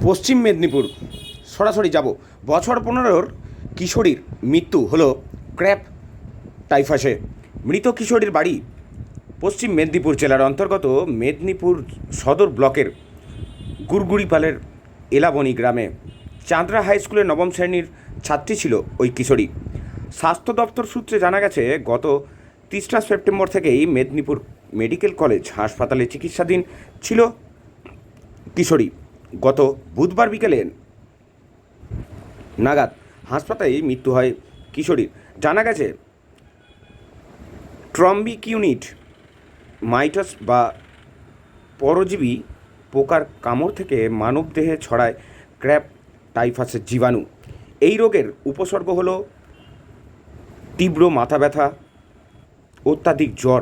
পশ্চিম মেদিনীপুর সরাসরি যাব। বছর 15-র কিশোরীর মৃত্যু হলো ক্র্যাপ টাইফাসে। মৃত কিশোরীর বাড়ি পশ্চিম মেদিনীপুর জেলার অন্তর্গত মেদিনীপুর সদর ব্লকের গুড়গুড়িপালের এলাবনি গ্রামে। চাঁদরা হাই স্কুলের নবম শ্রেণীর ছাত্রী ছিল ওই কিশোরী। স্বাস্থ্য দপ্তর সূত্রে জানা গেছে, গত 3রা সেপ্টেম্বর থেকেই মেদিনীপুর মেডিকেল কলেজ হাসপাতালে চিকিৎসাধীন ছিল কিশোরী। গত বুধবার বিকেলে নাগাদ হাসপাতালে মৃত্যু হয় কিশোরীর। জানা গেছে, ট্রম্বিকিউনিট মাইটস বা পরজীবী পোকার কামড় থেকে মানবদেহে ছড়ায় ক্র্যাপ টাইফাসের জীবাণু। এই রোগের উপসর্গ হলো তীব্র মাথা ব্যথা, অত্যাধিক জ্বর,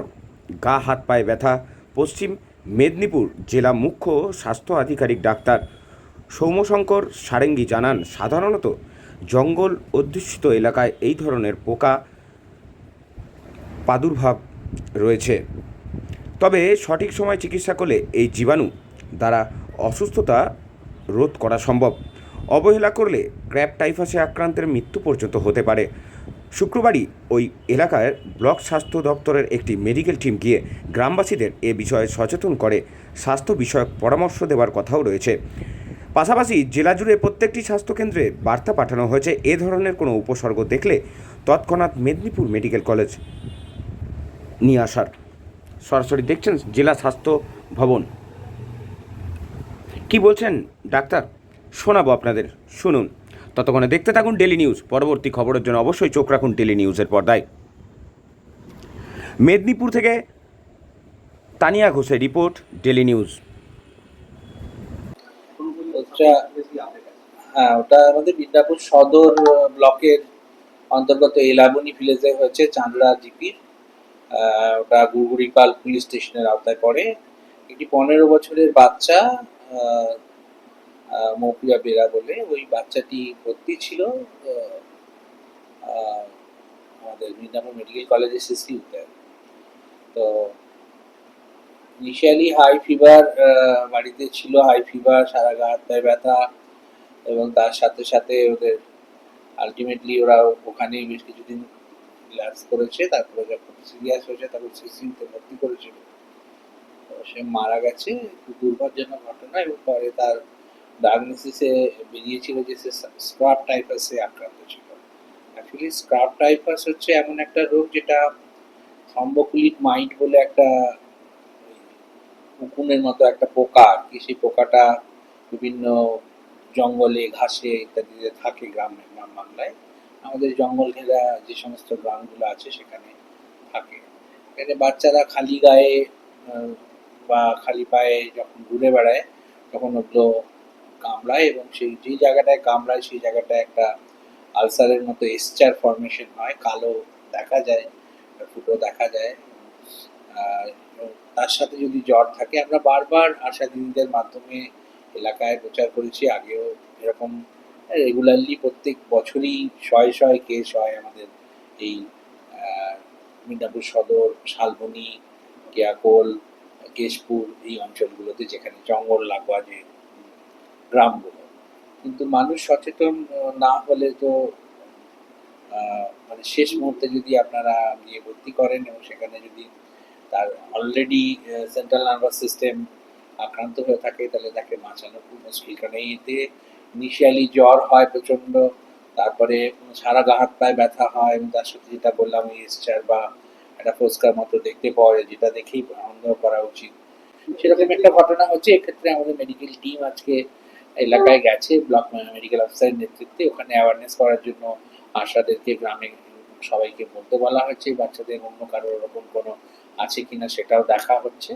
গা হাত পায়ে ব্যথা। পশ্চিম মেদিনীপুর জেলা মুখ্য স্বাস্থ্য আধিকারিক ডাক্তার সৌম্যশঙ্কর সারেঙ্গী জানান, সাধারণত জঙ্গল অধ্যুষিত এলাকায় এই ধরনের পোকা প্রাদুর্ভাব রয়েছে। তবে সঠিক সময় চিকিৎসা করলে এই জীবাণু দ্বারা অসুস্থতা রোধ করা সম্ভব। অবহেলা করলে ক্র্যাপ টাইফাসে আক্রান্তের মৃত্যু পর্যন্ত হতে পারে। শুক্রবারই ওই এলাকার ব্লক স্বাস্থ্য দপ্তরের একটি মেডিকেল টিম গিয়ে গ্রামবাসীদের এ বিষয়ে সচেতন করে স্বাস্থ্য বিষয়ক পরামর্শ দেওয়ার কথাও রয়েছে। পাশাপাশি জেলা জুড়ে প্রত্যেকটি স্বাস্থ্যকেন্দ্রে বার্তা পাঠানো হয়েছে, এ ধরনের কোনো উপসর্গ দেখলে তৎক্ষণাৎ মেদিনীপুর মেডিকেল কলেজ নিয়ে আসার। সরাসরি দেখছেন জেলা স্বাস্থ্য ভবন। কি বলছেন ডাক্তার শোনাবো আপনাদের, শুনুন। ততক্ষণে দেখতে থাকুন ডেলি নিউজ। পরবর্তী খবরের জন্য অবশ্যই চোখ রাখুন ডেলি নিউজের পর্দায়। মেদিনীপুর থেকে তানিয়া ঘোষের রিপোর্ট, ডেলি নিউজ। হ্যাঁ, ওটা আমাদের মিদনাপুর সদর ব্লকের অন্তর্গত এলাবনি ভিলেজে হয়েছে, চাঁদড়া জিপির। ওটা গুড়গুড়িপাল পুলিশ স্টেশনের আওতায় পড়ে। একটি 15 বছরের বাচ্চা, মৌপিয়া বেরা বলে, ওই বাচ্চাটি ভর্তি ছিল আমাদের মিদনাপুর মেডিকেল কলেজের সিসিউতে। তো ইনিশিয়ালি হাই ফিভার, বাড়িতে ছিল হাই ফিভার, সারা গা হাত পায়ে ব্যথা, এবং তার সাথে সাথে ওদের আলটিমেটলি ওরা ওখানে বেশ কিছুদিন রিল্যাক্স করেছে। তারপরে যখন সিরিয়াস হয়েছে তখন সিসিউতে ভর্তি করেছিল। তো সে মারা গেছে, খুব দুর্ভাগ্যজনক ঘটনা। এবং পরে তার ডায়াগনোসিসে বেরিয়েছিল যে সে স্ক্রাব টাইফাসে আক্রান্ত ছিল। অ্যাকচুয়ালি স্ক্রাব টাইফাস হচ্ছে এমন একটা রোগ যেটা থ্রম্বোকুলিক মাইট বলে একটা উকুনের মতো একটা পোকা আর কি। সেই পোকাটা বিভিন্ন জঙ্গলে, ঘাসে ইত্যাদিতে থাকে গ্রাম বাংলায়। আমাদের জঙ্গল ঘেরা যে সমস্ত গ্রামগুলো আছে সেখানে থাকে। এখানে বাচ্চারা খালি গায়ে বা খালি পায়ে যখন ঘুরে বেড়ায় তখন ওগুলো কামড়ায়, এবং সেই যেই জায়গাটায় কামড়ায় সেই জায়গাটায় একটা আলসারের মতো এসচার ফর্মেশন হয়, কালো দেখা যায়, ফুটো দেখা যায়। তার সাথে যদি জ্বর থাকে, আমরা বারবার আশা দিদিদের মাধ্যমে এলাকায় প্রচার করেছি, আগেও এরকম রেগুলারলি প্রত্যেক বছরই শয়ে শয়ে কেস হয় আমাদের এই মিদনাপুর সদর, শালবনী, কেয়াকোল, কেশপুর এই অঞ্চলগুলোতে, যেখানে জঙ্গল লাগোয়া যে গ্রামগুলো। কিন্তু মানুষ সচেতন না হলে তো মানে শেষ মুহূর্তে যদি আপনারা গিয়ে ভর্তি করেন এবং সেখানে যদি তার অলরেডি সেন্ট্রাল নার্ভাস সিস্টেম আক্রান্ত হয়ে থাকে, তাহলে তাকে বাঁচানো খুব মুশকিল। কারণ এতে ইনিশিয়ালি জ্বর হয় প্রচণ্ড, তারপরে সারা গা হাত পায়ে ব্যথা হয়, এবং তার সাথে যেটা বললাম এই এসচার বা একটা ফোস্কার মতো দেখতে পাওয়া যায়, যেটা দেখেই সন্দেহ করা উচিত। সেরকম একটা ঘটনা হচ্ছে। এক্ষেত্রে আমাদের মেডিকেল টিম আজকে এলাকায় গেছে ব্লক মেডিকেল অফিসারের নেতৃত্বে। ওখানে অ্যাওয়ারনেস করার জন্য আশাদেরকে গ্রামে সবাইকে বলতে বলা হয়েছে। বাচ্চাদের অন্য কারো ওরকম কোনো আছে কিনা সেটাও দেখা হচ্ছে।